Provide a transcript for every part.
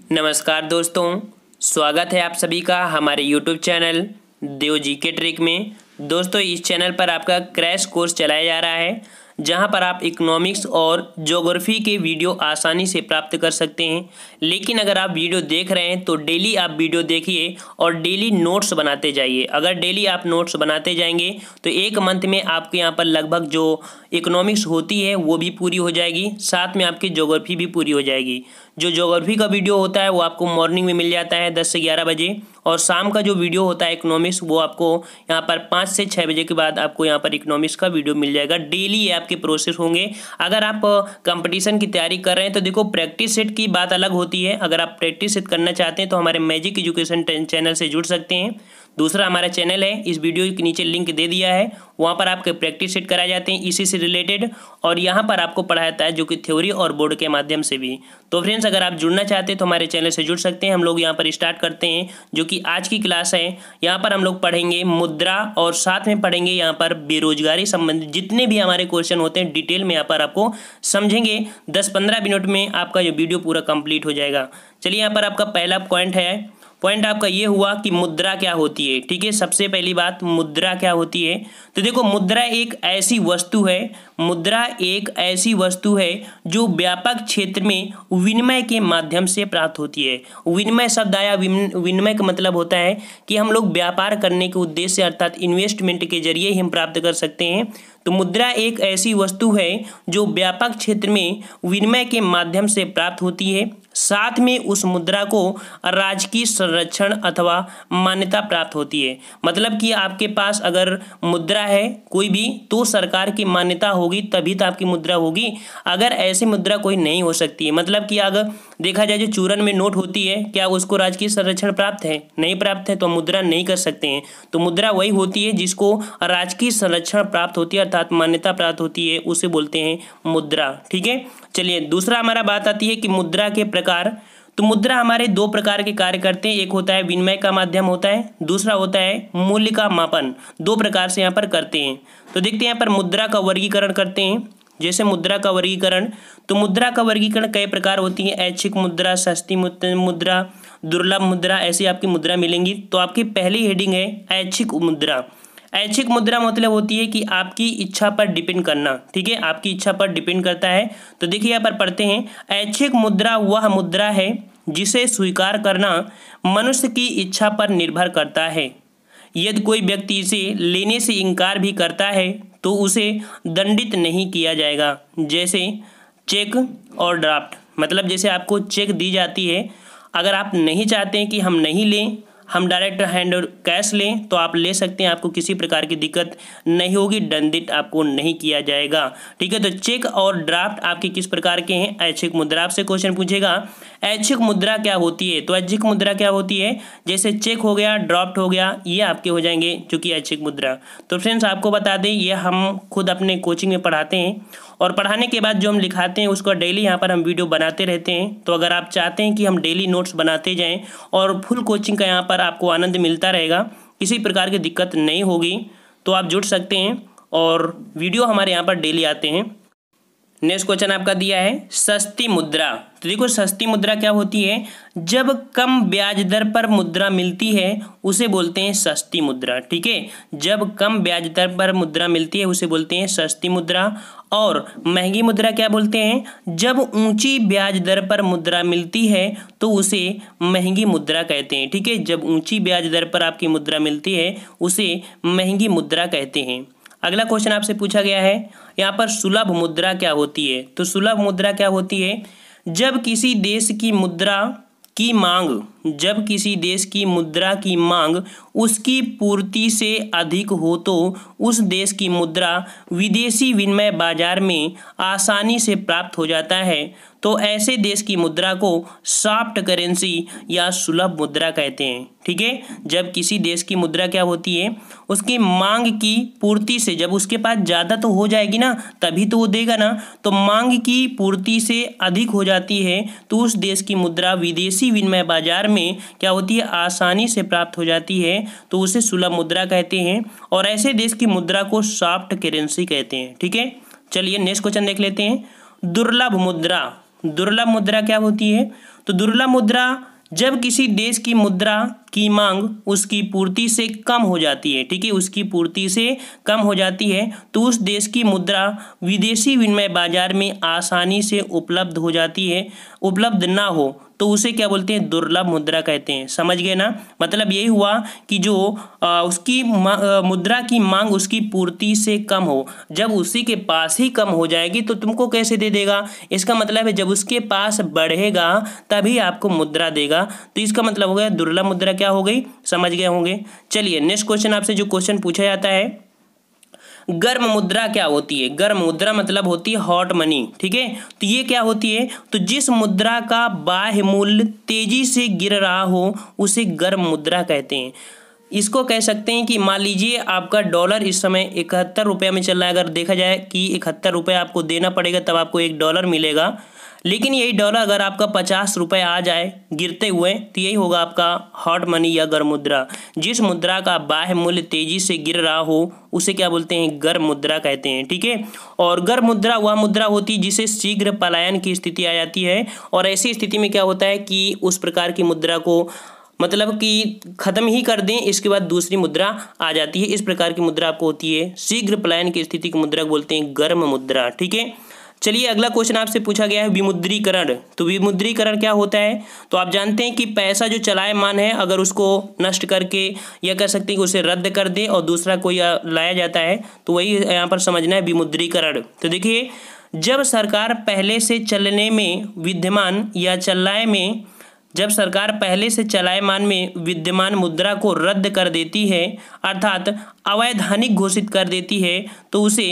नमस्कार दोस्तों, स्वागत है आप सभी का हमारे YouTube चैनल देव जी के ट्रिक में। दोस्तों, इस चैनल पर आपका क्रैश कोर्स चलाया जा रहा है, जहां पर आप इकोनॉमिक्स और ज्योग्राफी के वीडियो आसानी से प्राप्त कर सकते हैं। लेकिन अगर आप वीडियो देख रहे हैं तो डेली आप वीडियो देखिए और डेली नोट्स बनाते जाइए। अगर डेली आप नोट्स बनाते जाएंगे तो एक मंथ में आपके यहाँ पर लगभग जो इकोनॉमिक्स होती है वो भी पूरी हो जाएगी, साथ में आपकी ज्योग्राफी भी पूरी हो जाएगी। जो ज्योग्राफी का वीडियो होता है वो आपको मॉर्निंग में मिल जाता है 10 से 11 बजे, और शाम का जो वीडियो होता है इकोनॉमिक्स वो आपको यहाँ पर 5 से 6 बजे के बाद आपको यहाँ पर इकोनॉमिक्स का वीडियो मिल जाएगा। डेली ये आपके प्रोसेस होंगे। अगर आप कंपटीशन की तैयारी कर रहे हैं तो देखो, प्रैक्टिस सेट की बात अलग होती है। अगर आप प्रैक्टिस सेट करना चाहते हैं तो हमारे मैजिक एजुकेशन चैनल से जुड़ सकते हैं। दूसरा हमारा चैनल है, इस वीडियो के नीचे लिंक दे दिया है, वहाँ पर आपके प्रैक्टिस सेट कराए जाते हैं इसी से रिलेटेड, और यहाँ पर आपको पढ़ाया जाता है जो कि थ्योरी और बोर्ड के माध्यम से भी। तो फ्रेंड्स, अगर आप जुड़ना चाहते हैं तो हमारे चैनल से जुड़ सकते हैं। हम लोग यहाँ पर स्टार्ट करते हैं, जो कि आज की क्लास है। यहाँ पर हम लोग पढ़ेंगे मुद्रा और साथ में पढ़ेंगे यहाँ पर बेरोजगारी संबंधित जितने भी हमारे क्वेश्चन होते हैं डिटेल में यहाँ पर आपको समझेंगे। 10-15 मिनट में आपका ये वीडियो पूरा कंप्लीट हो जाएगा। चलिए, यहाँ पर आपका पहला पॉइंट आपका ये हुआ कि मुद्रा क्या होती है। ठीक है, सबसे पहली बात, मुद्रा क्या होती है। तो देखो, मुद्रा एक ऐसी वस्तु है जो व्यापक क्षेत्र में विनिमय के माध्यम से प्राप्त होती है। विनिमय शब्द आया, विनिमय का मतलब होता है कि हम लोग व्यापार करने के उद्देश्य अर्थात इन्वेस्टमेंट के जरिए ही हम प्राप्त कर सकते हैं। तो मुद्रा एक ऐसी वस्तु है जो व्यापक क्षेत्र में विनिमय के माध्यम से प्राप्त होती है, साथ में उस मुद्रा को राजकीय संरक्षण अथवा मान्यता प्राप्त होती है। मतलब कि आपके पास अगर मुद्रा है कोई भी तो सरकार की मान्यता होगी तभी तो आपकी मुद्रा होगी। अगर ऐसी मुद्रा कोई नहीं हो सकती है, मतलब कि अगर देखा जाए जो चूरन में नोट होती है, क्या उसको राजकीय संरक्षण प्राप्त है? नहीं प्राप्त है, तो मुद्रा नहीं कर सकते हैं। तो मुद्रा वही होती है जिसको राजकीय संरक्षण प्राप्त होती है अर्थात मान्यता प्राप्त होती है, उसे बोलते हैं मुद्रा। ठीक है, चलिए दूसरा हमारा बात आती है कि मुद्रा के प्रकार। तो मुद्रा हमारे दो प्रकार के कार्य करते हैं, एक होता है विनिमय का माध्यम होता है, दूसरा होता है मूल्य का मापन। दो प्रकार से यहाँ पर करते हैं। तो देखते हैं यहाँ पर मुद्रा का वर्गीकरण करते हैं। जैसे मुद्रा का वर्गीकरण, तो मुद्रा का वर्गीकरण कई प्रकार होती है, ऐच्छिक मुद्रा, सस्ती मुद्रा, दुर्लभ मुद्रा, ऐसी आपकी मुद्रा मिलेंगी। तो आपकी पहली हेडिंग है ऐच्छिक मुद्रा। ऐच्छिक मुद्रा मतलब होती है कि आपकी इच्छा पर डिपेंड करना। ठीक है, आपकी इच्छा पर डिपेंड करता है। तो देखिए यहाँ पर पढ़ते हैं, ऐच्छिक मुद्रा वह मुद्रा है जिसे स्वीकार करना मनुष्य की इच्छा पर निर्भर करता है। यदि कोई व्यक्ति इसे लेने से इनकार भी करता है तो उसे दंडित नहीं किया जाएगा। जैसे चेक और ड्राफ्ट, मतलब जैसे आपको चेक दी जाती है, अगर आप नहीं चाहते हैं कि हम नहीं लें, हम डायरेक्ट हैंड कैश लें, तो आप ले सकते हैं, आपको किसी प्रकार की दिक्कत नहीं होगी, दंडित आपको नहीं किया जाएगा। ठीक है, तो चेक और ड्राफ्ट आपके किस प्रकार के हैं? ऐच्छिक मुद्रा। आपसे क्वेश्चन पूछेगा ऐच्छिक मुद्रा क्या होती है, तो ऐच्छिक मुद्रा क्या होती है? जैसे चेक हो गया, ड्राफ्ट हो गया, ये आपके हो जाएंगे जो कि ऐच्छिक मुद्रा। तो फ्रेंड्स, आपको बता दें, ये हम खुद अपने कोचिंग में पढ़ाते हैं, और पढ़ाने के बाद जो हम लिखाते हैं उसको डेली यहाँ पर हम वीडियो बनाते रहते हैं। तो अगर आप चाहते हैं कि हम डेली नोट्स बनाते जाएं और फुल कोचिंग का यहाँ पर आपको आनंद मिलता रहेगा, किसी प्रकार की दिक्कत नहीं होगी, तो आप जुड़ सकते हैं और वीडियो हमारे यहाँ पर डेली आते हैं। नेक्स्ट क्वेश्चन आपका दिया है सस्ती मुद्रा। तो देखो, सस्ती मुद्रा क्या होती है? जब कम ब्याज दर पर मुद्रा मिलती है उसे बोलते हैं सस्ती मुद्रा। ठीक है, जब कम ब्याज दर पर मुद्रा मिलती है उसे बोलते हैं सस्ती मुद्रा। और महंगी मुद्रा क्या बोलते हैं? जब ऊंची ब्याज दर पर मुद्रा मिलती है तो उसे महंगी मुद्रा कहते हैं। ठीक है, जब ऊंची ब्याज दर पर आपकी मुद्रा मिलती है उसे महंगी मुद्रा कहते हैं। अगला क्वेश्चन आपसे पूछा गया है यहाँ पर सुलभ मुद्रा क्या होती है। तो सुलभ मुद्रा क्या होती है? जब किसी देश की मुद्रा की मांग, जब किसी देश की मुद्रा की मांग उसकी पूर्ति से अधिक हो तो उस देश की मुद्रा विदेशी विनिमय बाजार में आसानी से प्राप्त हो जाता है। तो ऐसे देश की मुद्रा को सॉफ्ट करेंसी या सुलभ मुद्रा कहते हैं। ठीक है, जब किसी देश की मुद्रा क्या होती है? उसकी मांग की पूर्ति से, जब उसके पास ज़्यादा तो हो जाएगी ना तभी तो वो देगा ना, तो मांग की पूर्ति से अधिक हो जाती है तो उस देश की मुद्रा विदेशी विनिमय बाजार में क्या होती है? आसानी से प्राप्त हो जाती है, तो उसे सुलभ मुद्रा कहते हैं। और ऐसे देश की मुद्रा को सॉफ्ट करेंसी कहते हैं। ठीक है, चलिए नेक्स्ट क्वेश्चन देख लेते हैं। दुर्लभ मुद्रा। दुर्लभ मुद्रा क्या होती है? तो दुर्लभ मुद्रा जब किसी देश की मुद्रा की मांग उसकी पूर्ति से कम हो जाती है, ठीक है, उसकी पूर्ति से कम हो जाती है, तो उस देश की मुद्रा विदेशी विनिमय बाजार में आसानी से उपलब्ध हो जाती है, उपलब्ध ना हो तो उसे क्या बोलते हैं? दुर्लभ मुद्रा कहते हैं। समझ गए ना? मतलब यही हुआ कि जो उसकी मुद्रा की मांग उसकी पूर्ति से कम हो, जब उसी के पास ही कम हो जाएगी तो तुमको कैसे दे देगा? इसका मतलब है जब उसके पास बढ़ेगा तभी आपको मुद्रा देगा, तो इसका मतलब हो गया दुर्लभ मुद्रा क्या हो गई? समझ गए होंगे। चलिए नेक्स्ट क्वेश्चन आपसे जो क्वेश्चन पूछा जाता है, गर्म मुद्रा क्या होती है? गर्म मुद्रा मतलब होती है हॉट मनी, ठीक है। तो ये क्या होती है? तो जिस मुद्रा का बाह्य मूल्य तेजी से गिर रहा हो उसे गर्म मुद्रा कहते हैं। इसको कह सकते हैं कि मान लीजिए आपका डॉलर इस समय 71 रुपये में चल रहा है, अगर देखा जाए कि 71 रुपये आपको देना पड़ेगा तब आपको $1 मिलेगा, लेकिन यही डॉलर अगर आपका 50 रुपये आ जाए गिरते हुए तो यही होगा आपका हॉट मनी या गर्म मुद्रा। जिस मुद्रा का बाह्य मूल्य तेजी से गिर रहा हो उसे क्या बोलते हैं? गर्म मुद्रा कहते हैं, ठीक है। और गर्म मुद्रा वह मुद्रा होती है जिसे शीघ्र पलायन की स्थिति आ जाती है, और ऐसी स्थिति में क्या होता है कि उस प्रकार की मुद्रा को मतलब कि खत्म ही कर दें, इसके बाद दूसरी मुद्रा आ जाती है। इस प्रकार की मुद्रा आपको होती है शीघ्र पलायन की स्थिति की मुद्रा को बोलते हैं गर्म मुद्रा, ठीक है। चलिए अगला क्वेश्चन आपसे पूछा गया है विमुद्रीकरण। तो विमुद्रीकरण क्या होता है? तो आप जानते हैं कि पैसा जो चलायमान है अगर उसको नष्ट करके या कह सकते हैं कि उसे रद्द कर दे और दूसरा कोई लाया जाता है तो वही यहाँ पर समझना है विमुद्रीकरण। तो देखिए, जब सरकार पहले से चलने में विद्यमान या चलाए में जब सरकार पहले से चलायमान में विद्यमान मुद्रा को रद्द कर देती है अर्थात अवैधानिक घोषित कर देती है तो उसे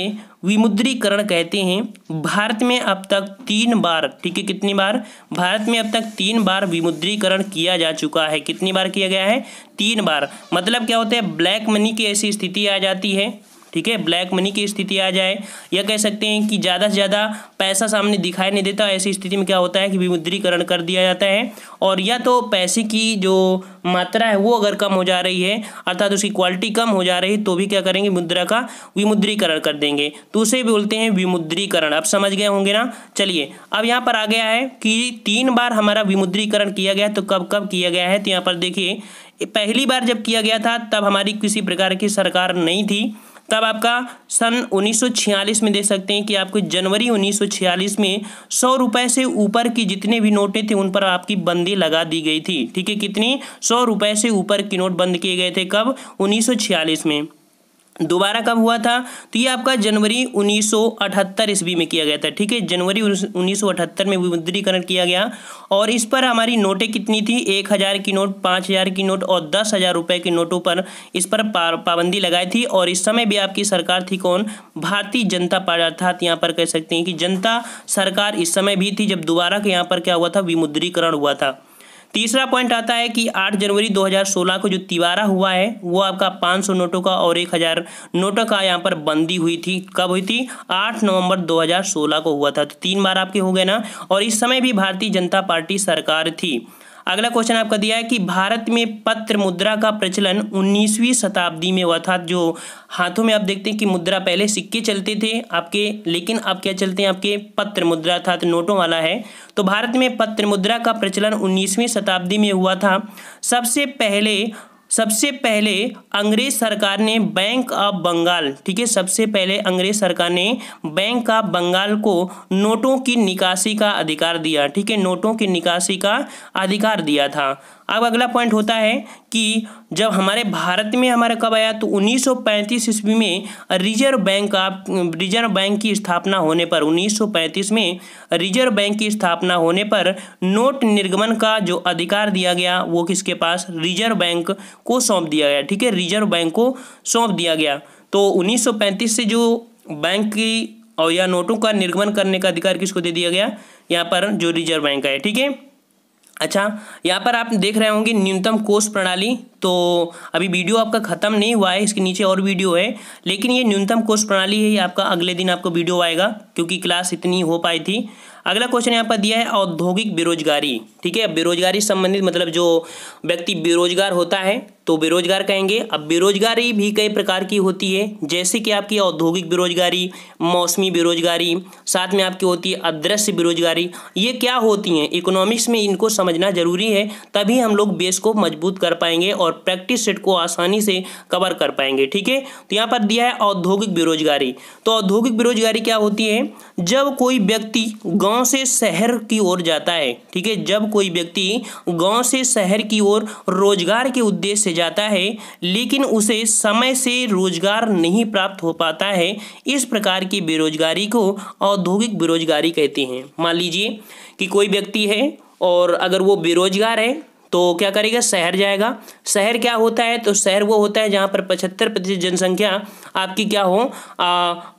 विमुद्रीकरण कहते हैं। भारत में अब तक 3 बार, ठीक है, कितनी बार? भारत में अब तक 3 बार विमुद्रीकरण किया जा चुका है। कितनी बार किया गया है? 3 बार। मतलब क्या होता है? ब्लैक मनी की ऐसी स्थिति आ जाती है, ठीक है, ब्लैक मनी की स्थिति आ जाए या कह सकते हैं कि ज़्यादा से ज़्यादा पैसा सामने दिखाई नहीं देता, ऐसी स्थिति में क्या होता है कि विमुद्रीकरण कर दिया जाता है। और या तो पैसे की जो मात्रा है वो अगर कम हो जा रही है अर्थात उसकी क्वालिटी कम हो जा रही है तो भी क्या करेंगे? मुद्रा का विमुद्रीकरण कर देंगे, तो उसे बोलते हैं विमुद्रीकरण। आप समझ गए होंगे ना। चलिए अब यहाँ पर आ गया है कि 3 बार हमारा विमुद्रीकरण किया गया, तो कब कब किया गया है? तो यहाँ पर देखिए, पहली बार जब किया गया था तब हमारी किसी प्रकार की सरकार नहीं थी, तब आपका सन 1946 में देख सकते हैं कि आपको जनवरी 1946 में 100 रुपये से ऊपर की जितने भी नोटें थे उन पर आपकी बंदी लगा दी गई थी, ठीक है। कितनी? 100 रुपये से ऊपर की नोट बंद किए गए थे। कब? 1946 में। दोबारा कब हुआ था? तो ये आपका जनवरी 1978 ईस्वी में किया गया था, ठीक है। जनवरी 1978 में विमुद्रीकरण किया गया और इस पर हमारी नोटें कितनी थी? 1000 की नोट, 5000 की नोट और 10,000 रुपये की नोटों पर इस पर पाबंदी लगाई थी। और इस समय भी आपकी सरकार थी कौन? भारतीय जनता पार्टी, अर्थात यहाँ पर कह सकते हैं कि जनता सरकार इस समय भी थी जब दोबारा के यहाँ पर क्या हुआ था? विमुद्रीकरण हुआ था। तीसरा पॉइंट आता है कि 8 जनवरी 2016 को जो तिवारा हुआ है वो आपका 500 नोटों का और 1000 नोटों का यहाँ पर बंदी हुई थी। कब हुई थी? 8 नवंबर 2016 को हुआ था। तो 3 बार आपके हो गए ना, और इस समय भी भारतीय जनता पार्टी सरकार थी। अगला क्वेश्चन आपका दिया है कि भारत में पत्र मुद्रा का प्रचलन 19वीं शताब्दी में हुआ था। जो हाथों में आप देखते हैं कि मुद्रा, पहले सिक्के चलते थे आपके, लेकिन अब क्या चलते हैं आपके? पत्र मुद्रा, था तो नोटों वाला है। तो भारत में पत्र मुद्रा का प्रचलन 19वीं शताब्दी में हुआ था। सबसे पहले अंग्रेज सरकार ने बैंक ऑफ बंगाल, ठीक है, सबसे पहले अंग्रेज सरकार ने बैंक ऑफ बंगाल को नोटों की निकासी का अधिकार दिया, ठीक है, नोटों की निकासी का अधिकार दिया था। अब अगला पॉइंट होता है कि जब हमारे भारत में हमारा कब आया? तो 1935 ईस्वी में रिजर्व बैंक की स्थापना होने पर, 1935 में रिजर्व बैंक की स्थापना होने पर नोट निर्गमन का जो अधिकार दिया गया वो किसके पास? रिजर्व बैंक को सौंप दिया गया, ठीक है, रिजर्व बैंक को सौंप दिया गया। तो 1935 से जो बैंक की और या नोटों का निर्गमन करने का अधिकार किसको दे दिया गया? यहाँ पर जो रिजर्व बैंक है, ठीक है। अच्छा, यहाँ पर आप देख रहे होंगे न्यूनतम कोष प्रणाली। तो अभी वीडियो आपका ख़त्म नहीं हुआ है, इसके नीचे और वीडियो है, लेकिन ये न्यूनतम कोष प्रणाली है, ये आपका अगले दिन आपको वीडियो आएगा क्योंकि क्लास इतनी हो पाई थी। अगला क्वेश्चन यहाँ पर दिया है औद्योगिक बेरोजगारी, ठीक है। बेरोजगारी संबंधित मतलब जो व्यक्ति बेरोजगार होता है तो बेरोजगार कहेंगे। अब बेरोजगारी भी कई प्रकार की होती है, जैसे कि आपकी औद्योगिक बेरोजगारी, मौसमी बेरोजगारी, साथ में आपकी होती है अदृश्य बेरोजगारी। ये क्या होती हैं, इकोनॉमिक्स में इनको समझना जरूरी है, तभी हम लोग बेस को मजबूत कर पाएंगे और प्रैक्टिस सेट को आसानी से कवर कर पाएंगे। ठीक है, तो यहाँ पर दिया है औद्योगिक बेरोजगारी। तो औद्योगिक बेरोजगारी क्या होती है, जब कोई व्यक्ति गाँव से शहर की ओर जाता है। ठीक है, जब कोई व्यक्ति गाँव से शहर की ओर रोजगार के उद्देश्य से जाता है, लेकिन उसे समय से रोजगार नहीं प्राप्त हो पाता है, इस प्रकार की बेरोजगारी को औद्योगिक बेरोजगारी कहते हैं। मान लीजिए कि कोई व्यक्ति है और अगर वो बेरोजगार है तो क्या करेगा, शहर जाएगा। शहर क्या होता है, तो शहर वो होता है जहाँ पर 75% जनसंख्या आपकी क्या हो,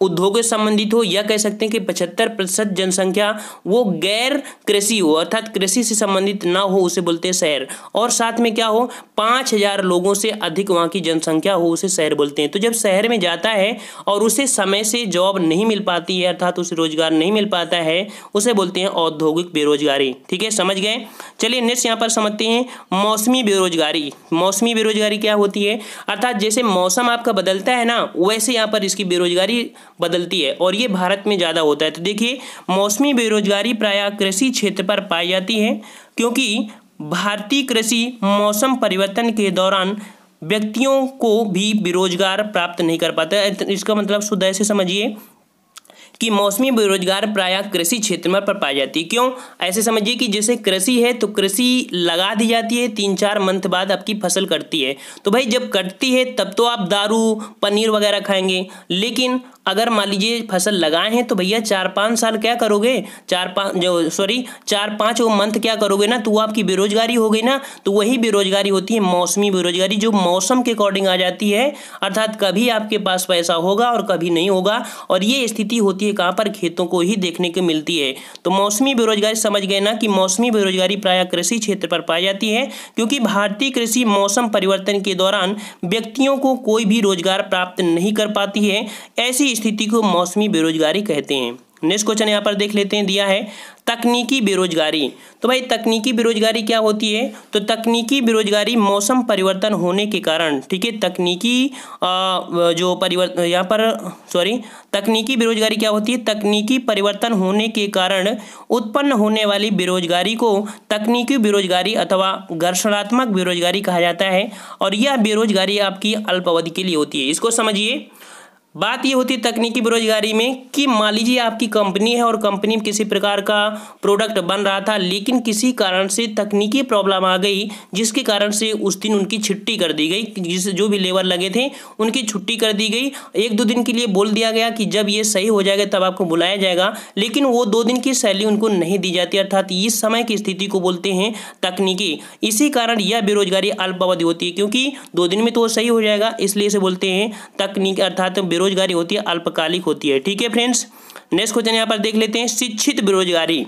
उद्योग से संबंधित हो, या कह सकते हैं कि 75% जनसंख्या वो गैर कृषि हो, अर्थात कृषि से संबंधित ना हो, उसे बोलते हैं शहर। और साथ में क्या हो, 5000 लोगों से अधिक वहाँ की जनसंख्या हो, उसे शहर बोलते हैं। तो जब शहर में जाता है और उसे समय से जॉब नहीं मिल पाती है, अर्थात उसे रोजगार नहीं मिल पाता है, उसे बोलते हैं औद्योगिक बेरोजगारी। ठीक है, समझ गए। चलिए नेक्स्ट यहाँ पर समझते हैं मौसमी बेरोजगारी। मौसमी बेरोजगारी क्या होती है, अर्थात जैसे मौसम आपका बदलता है ना, वैसे यहाँ पर इसकी बेरोजगारी बदलती है और ये भारत में ज़्यादा होता है। तो देखिए, मौसमी बेरोजगारी प्रायः कृषि क्षेत्र पर पाई जाती है, क्योंकि भारतीय कृषि मौसम परिवर्तन के दौरान व्यक्तियों को भी बेरोजगार प्राप्त नहीं कर पाता है। इसका मतलब शुद्ध ऐसे समझिए कि मौसमी बेरोजगार प्रायः कृषि क्षेत्र में पर पाई जाती है। क्यों, ऐसे समझिए कि जैसे कृषि है तो कृषि लगा दी जाती है, 3-4 मंथ बाद आपकी फसल कटती है, तो भाई जब कटती है तब तो आप दारू पनीर वगैरह खाएंगे, लेकिन अगर मान लीजिए फसल लगाए हैं तो भैया 4-5 साल क्या करोगे, 4-5 मंथ क्या करोगे ना, तो वो आपकी बेरोजगारी हो गई ना। तो वही बेरोजगारी होती है मौसमी बेरोजगारी, जो मौसम के अकॉर्डिंग आ जाती है, अर्थात कभी आपके पास पैसा होगा और कभी नहीं होगा। और ये स्थिति होती है कहाँ पर, खेतों को ही देखने को मिलती है। तो मौसमी बेरोजगारी समझ गए ना कि मौसमी बेरोजगारी प्रायः कृषि क्षेत्र पर पाई जाती है, क्योंकि भारतीय कृषि मौसम परिवर्तन के दौरान व्यक्तियों को कोई भी रोजगार प्राप्त नहीं कर पाती है। ऐसी स्थिति को मौसमी बेरोजगारी कहते हैं। नेक्स्ट क्वेश्चन यहाँ पर देख लेते हैं, दिया है तकनीकी बेरोजगारी। तो भाई तकनीकी बेरोजगारी क्या होती है, तो तकनीकी बेरोजगारी मौसम परिवर्तन होने के कारण, ठीक है, तकनीकी जो परिवर्तन यहाँ पर तकनीकी बेरोजगारी क्या होती है, तकनीकी परिवर्तन होने के कारण उत्पन्न होने वाली बेरोजगारी को तकनीकी बेरोजगारी अथवा घर्षणात्मक बेरोजगारी कहा जाता है। और यह बेरोजगारी आपकी अल्प अवधि के लिए होती है। इसको समझिए, बात ये होती है तकनीकी बेरोजगारी में कि मान लीजिए आपकी कंपनी है और कंपनी में किसी प्रकार का प्रोडक्ट बन रहा था, लेकिन किसी कारण से तकनीकी प्रॉब्लम आ गई, जिसके कारण से उस दिन उनकी छुट्टी कर दी गई। जिस जो भी लेबर लगे थे उनकी छुट्टी कर दी गई। 1-2 दिन के लिए बोल दिया गया कि जब ये सही हो जाएगा तब आपको बुलाया जाएगा, लेकिन वो 2 दिन की सैलरी उनको नहीं दी जाती, अर्थात इस समय की स्थिति को बोलते हैं तकनीकी। इसी कारण यह बेरोजगारी अल्प अवधि होती है, क्योंकि 2 दिन में तो वो सही हो जाएगा, इसलिए इसे बोलते हैं तकनीक, अर्थात बेरोजगारी होती है अल्पकालिक होती है। ठीक है फ्रेंड्स, नेक्स्ट क्वेश्चन यहां पर देख लेते हैं, शिक्षित बेरोजगारी।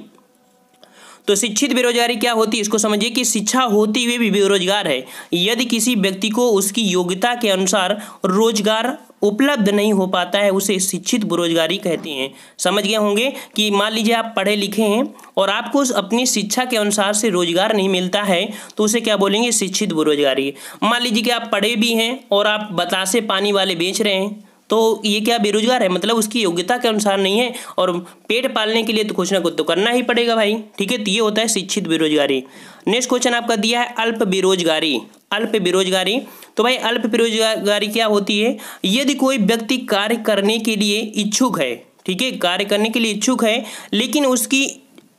तो शिक्षित बेरोजगारी क्या होती है, इसको समझिए कि शिक्षा होते हुए भी बेरोजगार है यदि किसी व्यक्ति को उसकी योग्यता के अनुसार रोजगार उपलब्ध नहीं हो पाता है, उसे शिक्षित बेरोजगारी कहते हैं। समझ गए होंगे कि मान लीजिए आप पढ़े लिखे हैं और आपको अपनी शिक्षा के अनुसार से रोजगार नहीं मिलता है, तो उसे क्या बोलेंगे, शिक्षित बेरोजगारी। मान लीजिए कि आप पढ़े भी हैं और आप बतासे पानी वाले बेच रहे हैं, तो ये क्या बेरोजगार है, मतलब उसकी योग्यता के अनुसार नहीं है, और पेट पालने के लिए तो कुछ ना कुछ तो करना ही पड़ेगा भाई। ठीक है, तो ये होता है शिक्षित बेरोजगारी। नेक्स्ट क्वेश्चन आपका दिया है अल्प बेरोजगारी। अल्प बेरोजगारी, तो भाई अल्प बेरोजगारी क्या होती है, यदि कोई व्यक्ति कार्य करने के लिए इच्छुक है, ठीक है, कार्य करने के लिए इच्छुक है, लेकिन उसकी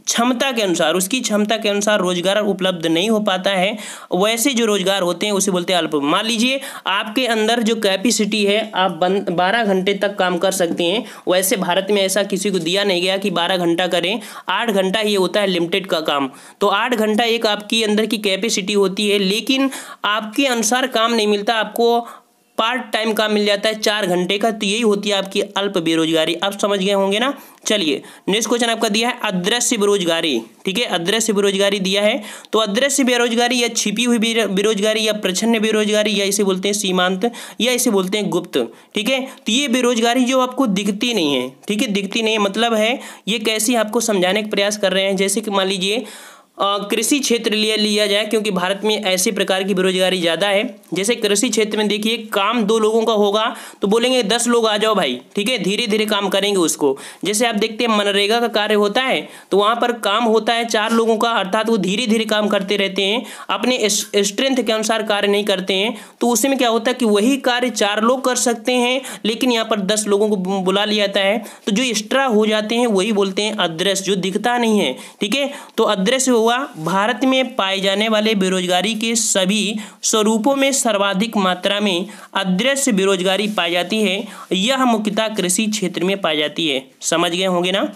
क्षमता के अनुसार रोजगार उपलब्ध नहीं हो पाता है, वैसे जो रोजगार होते हैं उसे बोलते हैं अल्प। मान लीजिए आपके अंदर जो कैपेसिटी है, आप 12 घंटे तक काम कर सकते हैं, वैसे भारत में ऐसा किसी को दिया नहीं गया कि 12 घंटा करें, 8 घंटा ये होता है लिमिटेड का काम। तो 8 घंटा एक आपकी अंदर की कैपेसिटी होती है, लेकिन आपके अनुसार काम नहीं मिलता, आपको पार्ट टाइम काम मिल जाता है 4 घंटे का, तो यही होती है आपकी अल्प बेरोजगारी। आप समझ गए होंगे ना। चलिए नेक्स्ट क्वेश्चन आपका दिया है अदृश्य बेरोजगारी। ठीक है, अदृश्य बेरोजगारी दिया है, तो अदृश्य बेरोजगारी या छिपी हुई बेरोजगारी या प्रच्छन्न बेरोजगारी, या इसे बोलते हैं सीमांत, या इसे बोलते हैं गुप्त। ठीक है, तो ये बेरोजगारी जो आपको दिखती नहीं है, ठीक है, दिखती नहीं है, मतलब है ये कैसी आपको समझाने का प्रयास कर रहे हैं। जैसे कि मान लीजिए कृषि क्षेत्र लिया जाए, क्योंकि भारत में ऐसे प्रकार की बेरोजगारी ज़्यादा है। जैसे कृषि क्षेत्र में देखिए, काम 2 लोगों का होगा तो बोलेंगे 10 लोग आ जाओ भाई, ठीक है, धीरे धीरे काम करेंगे उसको। जैसे आप देखते हैं मनरेगा का कार्य होता है तो वहाँ पर काम होता है 4 लोगों का, अर्थात वो धीरे धीरे काम करते रहते हैं, अपने स्ट्रेंथ के अनुसार कार्य नहीं करते हैं। तो उसी में क्या होता है कि वही कार्य 4 लोग कर सकते हैं, लेकिन यहाँ पर 10 लोगों को बुला लिया जाता है। तो जो एक्स्ट्रा हो जाते हैं वही बोलते हैं अदृश्य, जो दिखता नहीं है, ठीक है। तो अदृश्य हुआ भारत में पाए जाने वाले बेरोजगारी के सभी स्वरूपों में सर्वाधिक मात्रा में अदृश्य बेरोजगारी पाई जाती है। यह मुख्यतः कृषि क्षेत्र में पाई जाती है। समझ गए होंगे ना,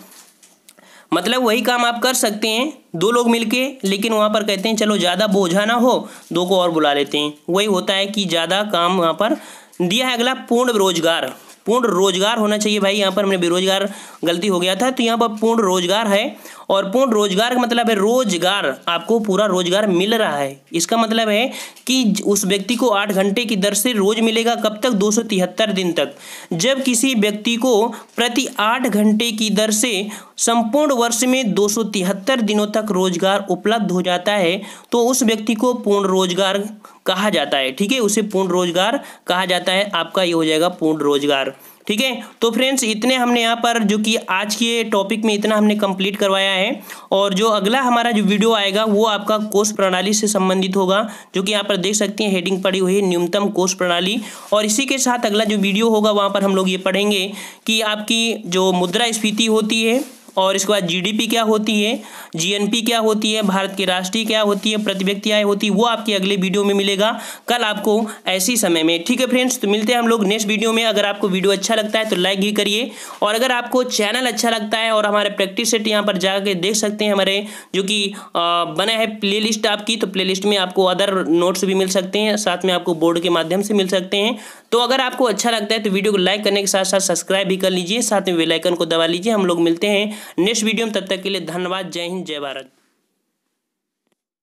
मतलब वही काम आप कर सकते हैं 2 लोग मिलके, लेकिन वहाँ पर कहते हैं चलो ज़्यादा बोझा ना हो, 2 को और बुला लेते हैं। वही होता है कि ज़्यादा काम वहाँ पर दिया है। अगला पूर्ण रोजगार, पूर्ण रोजगार होना चाहिए भाई। यहाँ पर हमने बेरोजगार गलती हो गया था, तो यहाँ पर पूर्ण रोजगार है। और पूर्ण रोजगार का मतलब है रोजगार, आपको पूरा रोजगार मिल रहा है। इसका मतलब है कि उस व्यक्ति को 8 घंटे की दर से रोज मिलेगा। कब तक? 273 दिन तक। जब किसी व्यक्ति को प्रति 8 घंटे की दर से संपूर्ण वर्ष में 273 दिनों तक रोजगार उपलब्ध हो जाता है तो उस व्यक्ति को पूर्ण रोजगार कहा जाता है, ठीक है, उसे पूर्ण रोजगार कहा जाता है। आपका ये हो जाएगा पूर्ण रोजगार, ठीक है। तो फ्रेंड्स, इतने हमने यहाँ पर जो कि आज के टॉपिक में इतना हमने कंप्लीट करवाया है। और जो अगला हमारा जो वीडियो आएगा वो आपका कोष प्रणाली से संबंधित होगा, जो कि यहाँ पर देख सकते हैं हेडिंग पड़ी हुई है न्यूनतम कोष प्रणाली। और इसी के साथ अगला जो वीडियो होगा वहाँ पर हम लोग ये पढ़ेंगे कि आपकी जो मुद्रास्फीति होती है, और इसके बाद जीडीपी क्या होती है, जीएनपी क्या होती है, भारत की राष्ट्रीय क्या होती है, प्रति व्यक्ति आय होती है, वो आपके अगले वीडियो में मिलेगा कल आपको ऐसी समय में, ठीक है फ्रेंड्स। तो मिलते हैं हम लोग नेक्स्ट वीडियो में। अगर आपको वीडियो अच्छा लगता है तो लाइक भी करिए, और अगर आपको चैनल अच्छा लगता है और हमारे प्रैक्टिस सेट यहाँ पर जाके देख सकते हैं हमारे जो कि बना है प्लेलिस्ट आपकी, तो प्लेलिस्ट में आपको अदर नोट्स भी मिल सकते हैं, साथ में आपको बोर्ड के माध्यम से मिल सकते हैं। तो अगर आपको अच्छा लगता है तो वीडियो को लाइक करने के साथ साथ सब्सक्राइब भी कर लीजिए, साथ में बेल आइकन को दबा लीजिए। हम लोग मिलते हैं नेक्स्ट वीडियो में, तब तक के लिए धन्यवाद। जय हिंद, जय भारत।